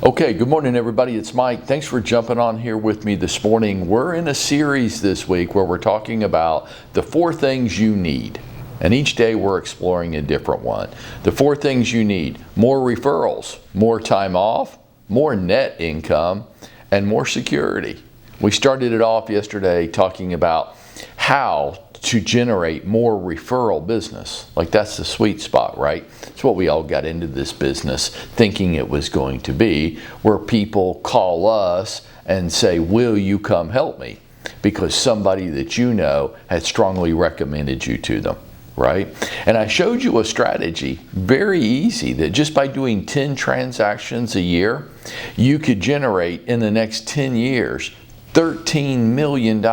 Okay, good morning everybody, it's Mike. Thanks for jumping on here with me this morning. We're in a series this week where we're talking about the 4 things you need. And each day we're exploring a different one. The 4 things you need: more referrals, more time off, more net income, and more security. We started it off yesterday talking about how to generate more referral business. Like, that's the sweet spot, right? It's what we all got into this business thinking it was going to be, where people call us and say, will you come help me? Because somebody that you know had strongly recommended you to them, right? And I showed you a strategy, very easy, that just by doing 10 transactions a year, you could generate in the next 10 years $13 million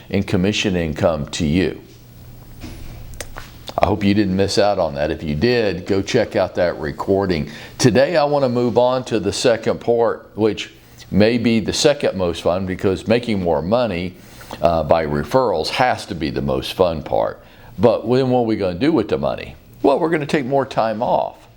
in commission income to you. I hope you didn't miss out on that. If you did, go check out that recording. Today I want to move on to the second part, which may be the second most fun, because making more money by referrals has to be the most fun part. But then what are we going to do with the money? Well, we're going to take more time off,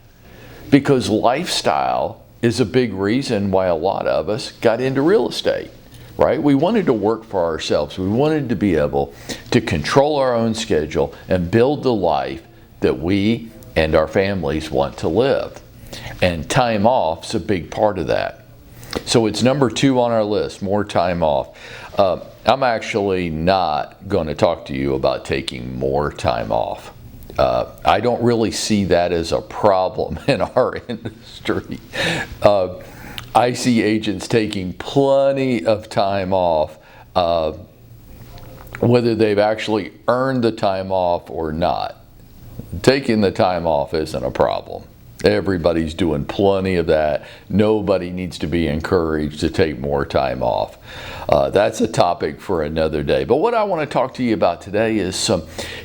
because lifestyle is a big reason why a lot of us got into real estate. Right? We wanted to work for ourselves. We wanted to be able to control our own schedule and build the life that we and our families want to live. And time off is a big part of that. So it's number 2 on our list, more time off. I'm actually not going to talk to you about taking more time off. I don't really see that as a problem in our industry. I see agents taking plenty of time off, whether they've actually earned the time off or not. Taking the time off isn't a problem. Everybody's doing plenty of that. Nobody needs to be encouraged to take more time off. That's a topic for another day. But what I want to talk to you about today is some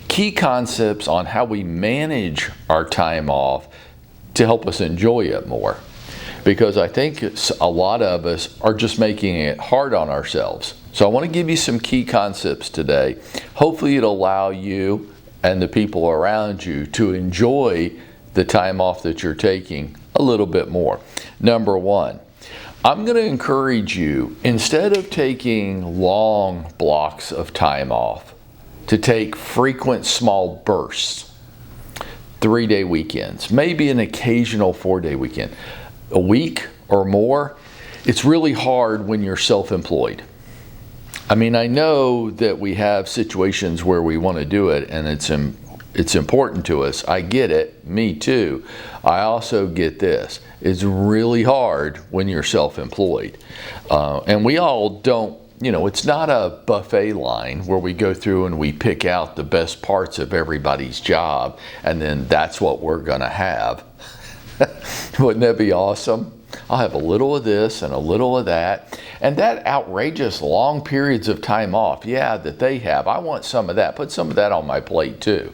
key concepts on how we manage our time off to help us enjoy it more. Because I think a lot of us are just making it hard on ourselves. So I want to give you some key concepts today. Hopefully it'll allow you and the people around you to enjoy the time off that you're taking a little bit more. Number 1, I'm going to encourage you, instead of taking long blocks of time off, to take frequent small bursts, 3-day weekends, maybe an occasional 4-day weekend. A week or more. It's really hard when you're self-employed. I mean, I know that we have situations where we want to do it and it's important to us. I get it. Me too. I also get this. It's really hard when you're self-employed. And we all don't, it's not a buffet line where we go through and we pick out the best parts of everybody's job and then that's what we're going to have. Wouldn't that be awesome? I'll have a little of this and a little of that. And that outrageous long periods of time off, yeah, that they have. I want some of that. Put some of that on my plate too.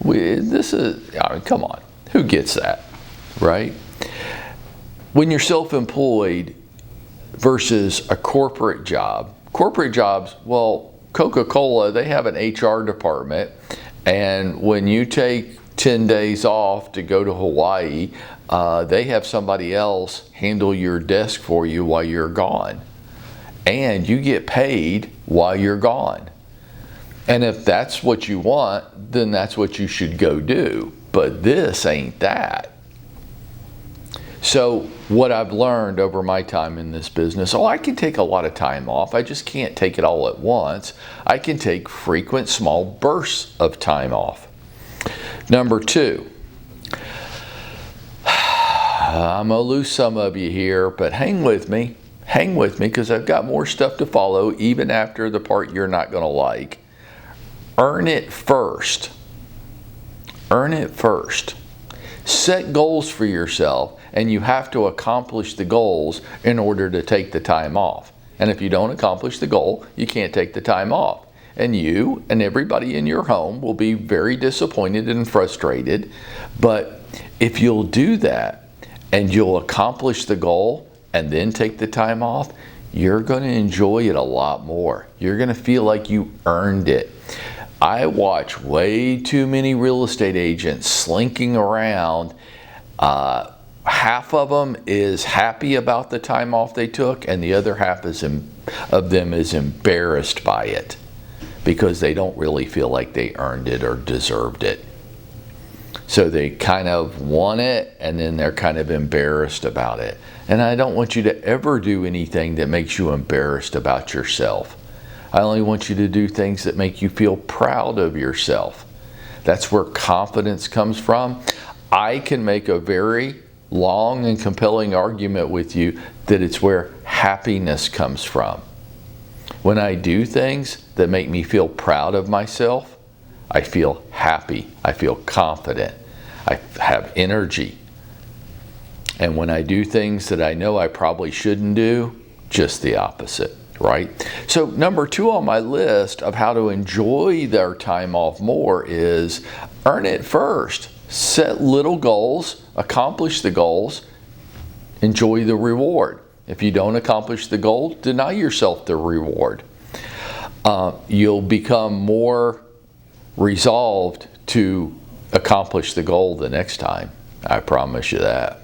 Come on. Who gets that, right? When you're self-employed versus a corporate job. Corporate jobs, well, Coca-Cola, they have an HR department. And when you take 10 days off to go to Hawaii, they have somebody else handle your desk for you while you're gone. And you get paid while you're gone. And if that's what you want, then that's what you should go do. But this ain't that. So what I've learned over my time in this business, I can take a lot of time off. I just can't take it all at once. I can take frequent small bursts of time off. Number 2, I'm going to lose some of you here, but hang with me, because I've got more stuff to follow, even after the part you're not going to like. Earn it first. Earn it first. Set goals for yourself, and you have to accomplish the goals in order to take the time off. And if you don't accomplish the goal, you can't take the time off. And you and everybody in your home will be very disappointed and frustrated. But if you'll do that and you'll accomplish the goal and then take the time off, you're going to enjoy it a lot more. You're going to feel like you earned it. I watch way too many real estate agents slinking around half of them is happy about the time off they took, and the other half of them is embarrassed by it because they don't really feel like they earned it or deserved it. So they kind of want it, and then they're kind of embarrassed about it. And I don't want you to ever do anything that makes you embarrassed about yourself. I only want you to do things that make you feel proud of yourself. That's where confidence comes from. I can make a very long and compelling argument with you that it's where happiness comes from. When I do things that make me feel proud of myself, I feel happy, I feel confident, I have energy. And when I do things that I know I probably shouldn't do, just the opposite, right? So number 2 on my list of how to enjoy their time off more is earn it first. Set little goals, accomplish the goals, enjoy the reward. If you don't accomplish the goal, deny yourself the reward. You'll become more resolved to accomplish the goal the next time. I promise you that.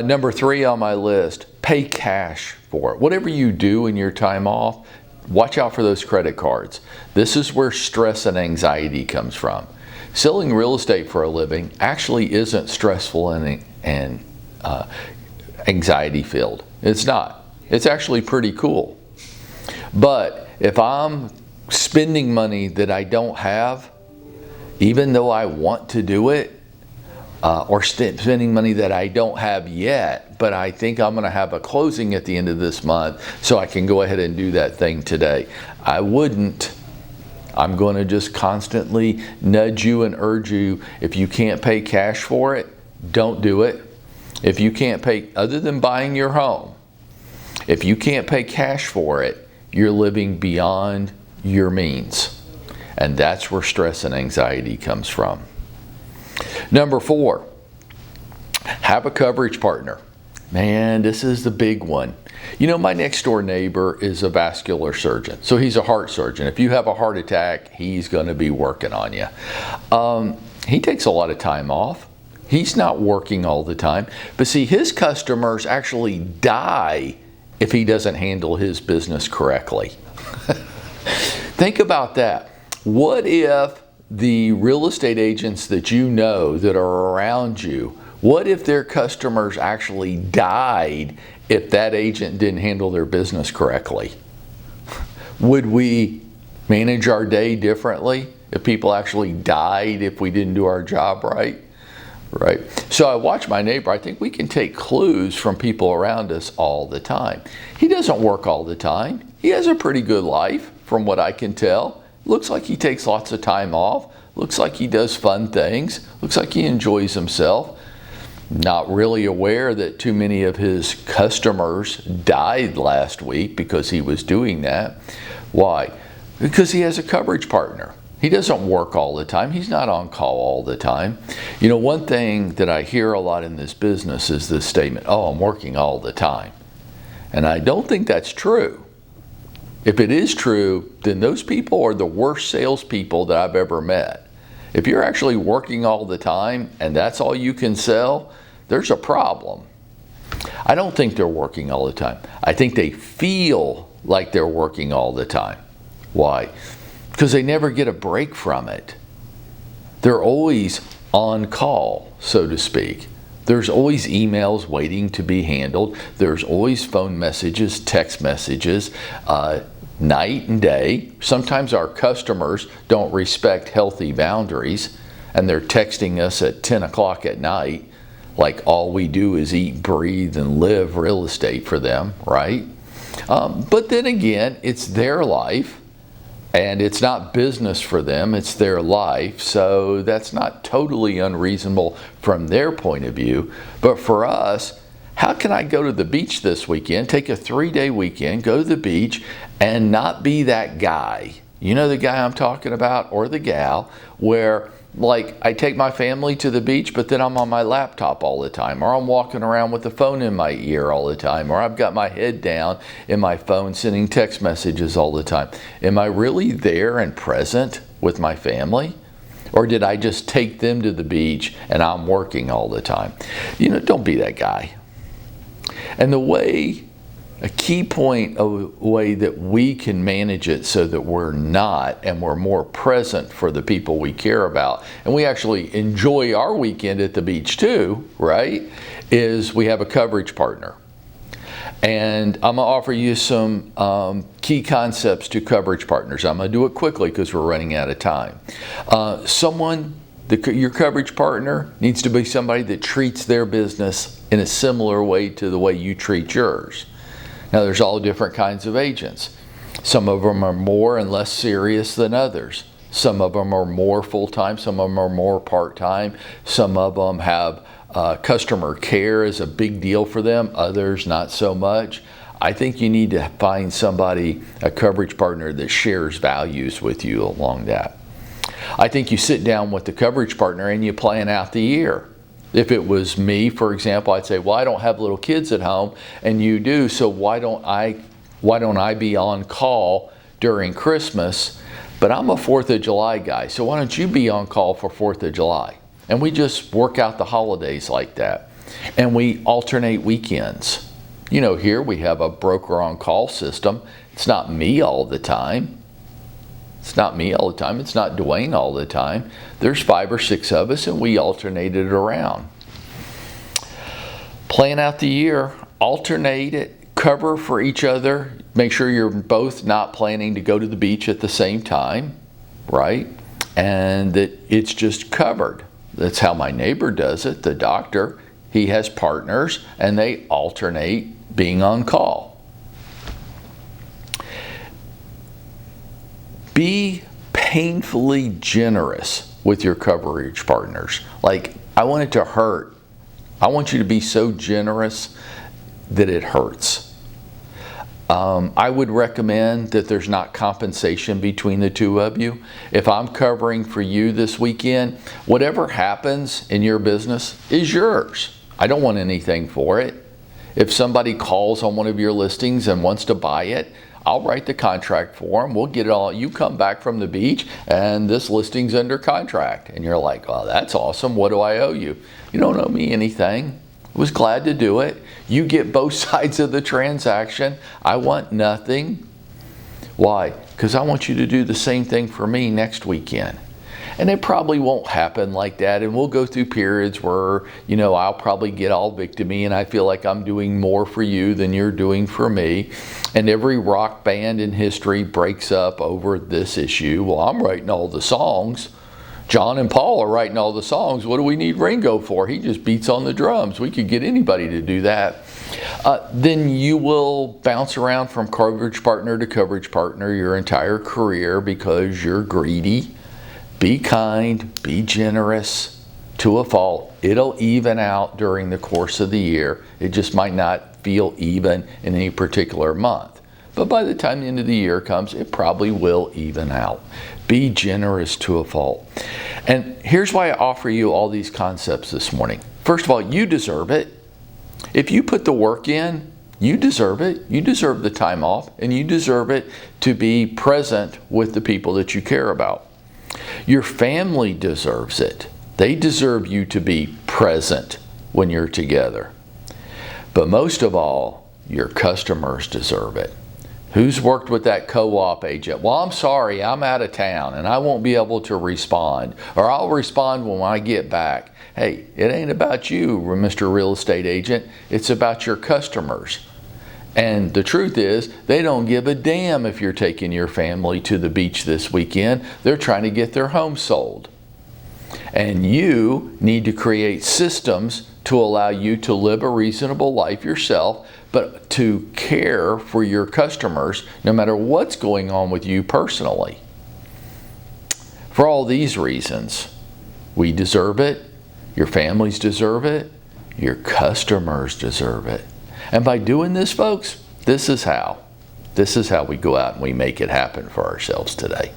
Number 3 on my list, pay cash for it. Whatever you do in your time off, watch out for those credit cards. This is where stress and anxiety comes from. Selling real estate for a living actually isn't stressful and anxiety filled. It's not. It's actually pretty cool. But if I'm spending money that I don't have, even though I want to do it, or spending money that I don't have yet, but I think I'm going to have a closing at the end of this month, so I can go ahead and do that thing today. I wouldn't. I'm going to just constantly nudge you and urge you, if you can't pay cash for it, don't do it. If you can't pay, other than buying your home, if you can't pay cash for it, you're living beyond your means. And that's where stress and anxiety comes from. Number 4, have a coverage partner. Man, this is the big one. You know, my next door neighbor is a vascular surgeon. So he's a heart surgeon. If you have a heart attack, he's going to be working on you. He takes a lot of time off. He's not working all the time. But see, his customers actually die if he doesn't handle his business correctly. Think about that. What if the real estate agents that you know that are around you, what if their customers actually died if that agent didn't handle their business correctly? Would we manage our day differently if people actually died if we didn't do our job right? Right. So I watch my neighbor. I think we can take clues from people around us all the time. He doesn't work all the time. He has a pretty good life from what I can tell. Looks like he takes lots of time off. Looks like he does fun things. Looks like he enjoys himself. Not really aware that too many of his customers died last week because he was doing that. Why? Because he has a coverage partner. He doesn't work all the time. He's not on call all the time. You know, one thing that I hear a lot in this business is this statement, oh, I'm working all the time. And I don't think that's true. If it is true, then those people are the worst salespeople that I've ever met. If you're actually working all the time and that's all you can sell, there's a problem. I don't think they're working all the time. I think they feel like they're working all the time. Why? Because they never get a break from it. They're always on call, so to speak. There's always emails waiting to be handled. There's always phone messages, text messages, night and day. Sometimes our customers don't respect healthy boundaries and they're texting us at 10 o'clock at night like all we do is eat, breathe, and live real estate for them, right? But then again, it's their life and it's not business for them, it's their life. So that's not totally unreasonable from their point of view. But for us, how can I go to the beach this weekend, take a 3-day weekend, go to the beach, and not be that guy? You know the guy I'm talking about, or the gal, where like I take my family to the beach, but then I'm on my laptop all the time, or I'm walking around with the phone in my ear all the time, or I've got my head down in my phone sending text messages all the time. Am I really there and present with my family? Or did I just take them to the beach and I'm working all the time? Don't be that guy. And a key point of a way that we can manage it so that we're not, and we're more present for the people we care about, and we actually enjoy our weekend at the beach too, right, is we have a coverage partner. And I'm going to offer you some key concepts to coverage partners. I'm going to do it quickly because we're running out of time. Your coverage partner needs to be somebody that treats their business in a similar way to the way you treat yours. Now, there's all different kinds of agents. Some of them are more and less serious than others. Some of them are more full-time. Some of them are more part-time. Some of them have customer care is a big deal for them. Others, not so much. I think you need to find somebody, a coverage partner, that shares values with you along that. I think you sit down with the coverage partner and you plan out the year. If it was me, for example, I'd say, well, I don't have little kids at home, and you do, so why don't I be on call during Christmas? But I'm a 4th of July guy, so why don't you be on call for 4th of July? And we just work out the holidays like that. And we alternate weekends. Here we have a broker on call system. It's not me all the time. It's not me all the time. It's not Dwayne all the time. There's 5 or 6 of us, and we alternate it around. Plan out the year, alternate it, cover for each other. Make sure you're both not planning to go to the beach at the same time, right? And that it's just covered. That's how my neighbor does it, the doctor. He has partners, and they alternate being on call. Be painfully generous with your coverage partners. Like, I want it to hurt. I want you to be so generous that it hurts. I would recommend that there's not compensation between the two of you. If I'm covering for you this weekend, whatever happens in your business is yours. I don't want anything for it. If somebody calls on one of your listings and wants to buy it, I'll write the contract for them. We'll get it all. You come back from the beach and this listing's under contract. And you're like, oh, that's awesome. What do I owe you? You don't owe me anything. I was glad to do it. You get both sides of the transaction. I want nothing. Why? Because I want you to do the same thing for me next weekend. And it probably won't happen like that. And we'll go through periods where, I'll probably get all victim-y and I feel like I'm doing more for you than you're doing for me. And every rock band in history breaks up over this issue. Well, I'm writing all the songs. John and Paul are writing all the songs. What do we need Ringo for? He just beats on the drums. We could get anybody to do that. Then you will bounce around from coverage partner to coverage partner your entire career because you're greedy. Be kind, be generous to a fault. It'll even out during the course of the year. It just might not feel even in any particular month. But by the time the end of the year comes, it probably will even out. Be generous to a fault. And here's why I offer you all these concepts this morning. First of all, you deserve it. If you put the work in, you deserve it. You deserve the time off, and you deserve it to be present with the people that you care about. Your family deserves it. They deserve you to be present when you're together. But most of all, your customers deserve it. Who's worked with that co-op agent? Well, I'm sorry, I'm out of town and I won't be able to respond. Or I'll respond when I get back. Hey, it ain't about you, Mr. Real Estate Agent. It's about your customers. And the truth is, they don't give a damn if you're taking your family to the beach this weekend. They're trying to get their home sold. And you need to create systems to allow you to live a reasonable life yourself, but to care for your customers no matter what's going on with you personally. For all these reasons, we deserve it, your families deserve it, your customers deserve it. And by doing this, folks, this is how we go out and we make it happen for ourselves today.